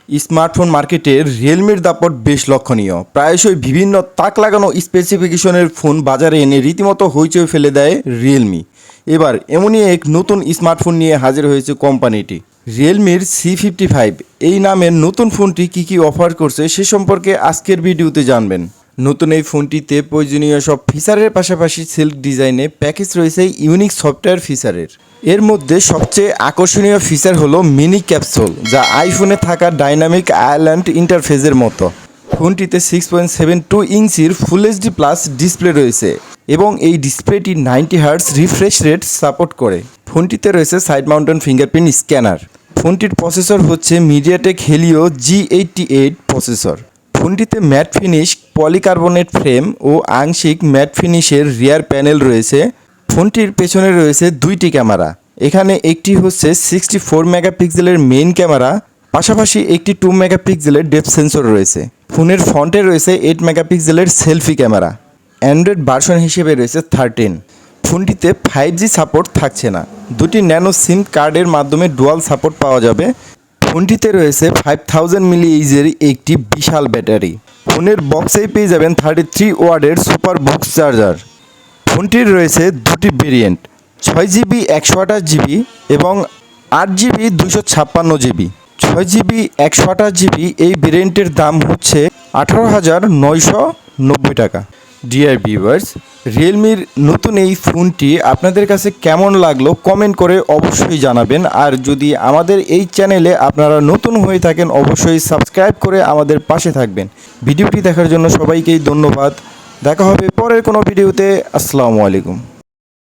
Smartphone মার্কেটে রিয়েলমির দাপট বেশ লক্ষণীয়। প্রায়শই বিভিন্ন তাক লাগানো স্পেসিফিকেশনের ফোন বাজারে এনে রীতিমতো হইচই ফেলে দেয় রিয়েলমি। এবার এমনই এক নতুন স্মার্টফোন নিয়ে হাজির হয়েছে কোম্পানিটি। রিয়েলমির C55 এই নামের নতুন ফোনটি কী অফার করছে সে সম্পর্কে আজকের ভিডিওতে জানবেন। নতুন এই ফোনটিতে প্রয়োজনীয় সব ফিচারের পাশাপাশি সিল্ক ডিজাইনে প্যাকেজ রয়েছে ইউনিক সফটওয়্যার ফিচারের। এর মধ্যে সবচেয়ে আকর্ষণীয় ফিচার হলো মিনি ক্যাপসুল, যা আইফোনে থাকা ডাইনামিক আইল্যান্ড ইন্টারফেসের মতো। ফোনটিতে 6.72 ইঞ্চির ফুল এইচডি প্লাস ডিসপ্লে রয়েছে এবং এই ডিসপ্লেটি 90 হার্টজ রিফ্রেশ রেট সাপোর্ট করে। ফোনটিতে রয়েছে সাইড মাউন্টেন ফিঙ্গারপ্রিন্ট স্ক্যানার। ফোনটির প্রসেসর হচ্ছে MediaTek Helio G88 প্রসেসর। ফোনটিতে ম্যাট ফিনিশ পলিকার্বনেট ফ্রেম ও আংশিক ম্যাট ফিনিশের রিয়ার প্যানেল রয়েছে। ফোনটির পেছনে রয়েছে দুইটি ক্যামেরা। এখানে একটি হচ্ছে 64 মেগাপিক্সেলের মেইন ক্যামেরা, পাশাপাশি একটি 2 মেগাপিক্সেলের ডেপথ সেন্সর রয়েছে। ফোনের ফ্রন্টে রয়েছে 8 মেগাপিক্সেলের সেলফি ক্যামেরা। অ্যান্ড্রয়েড ভার্সন হিসেবে রয়েছে 13। ফোনটিতে 5G সাপোর্ট থাকছে না। দুটি ন্যানো সিম কার্ডের মাধ্যমে ডুয়াল সাপোর্ট পাওয়া যাবে। ফোনটিতে রয়েছে 5000 mAh-এর একটি বিশাল ব্যাটারি। ফোনের বক্সেই পেয়ে যাবেন 33 ওয়াটের সুপার বক্স চার্জার। ফোনটির রয়েছে দুটি ভেরিয়েন্ট, 6GB 128GB এবং 8GB 256GB। 6GB 128GB এই ভেরিয়েন্টের দাম হচ্ছে 18,990 টাকা। ডিয়ার ভিউয়ার্স, রিয়েলমির নতুন এই ফোনটি আপনাদের কাছে কেমন লাগলো কমেন্ট করে অবশ্যই জানাবেন। আর যদি আমাদের এই চ্যানেলে আপনারা নতুন হয়ে থাকেন অবশ্যই সাবস্ক্রাইব করে আমাদের পাশে থাকবেন। ভিডিওটি দেখার জন্য সবাইকেই ধন্যবাদ। দেখা হবে পরের কোনো ভিডিওতে। আসসালামু আলাইকুম।